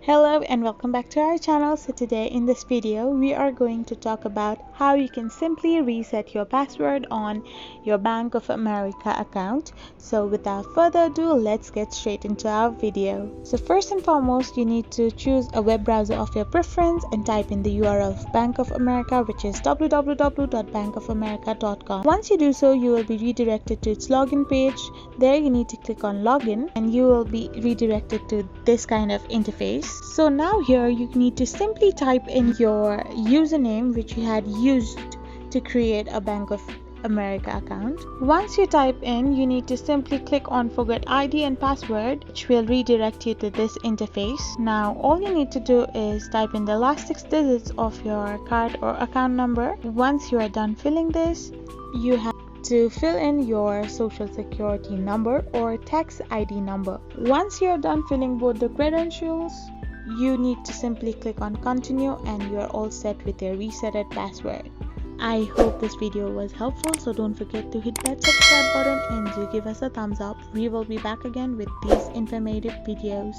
Hello and welcome back to our channel. So today in this video we are going to talk about how you can simply reset your password on your Bank of America account. So without further ado, let's get straight into our video. So first and foremost, you need to choose a web browser of your preference and type in the URL of Bank of America, which is www.bankofamerica.com. Once you do so, you will be redirected to its login page. There you need to click on login and you will be redirected to this kind of interface. So now here you need to simply type in your username which you had used to create a Bank of America account. Once you type in, you need to simply click on forget ID and password, which will redirect you to this interface. Now all you need to do is type in the last 6 digits of your card or account number. Once you are done filling this, you have to fill in your social security number or tax ID number. Once you are done filling both the credentials, you need to simply click on continue and you are all set with your resetted password. I hope this video was helpful, so don't forget to hit that subscribe button and do give us a thumbs up. We will be back again with these informative videos.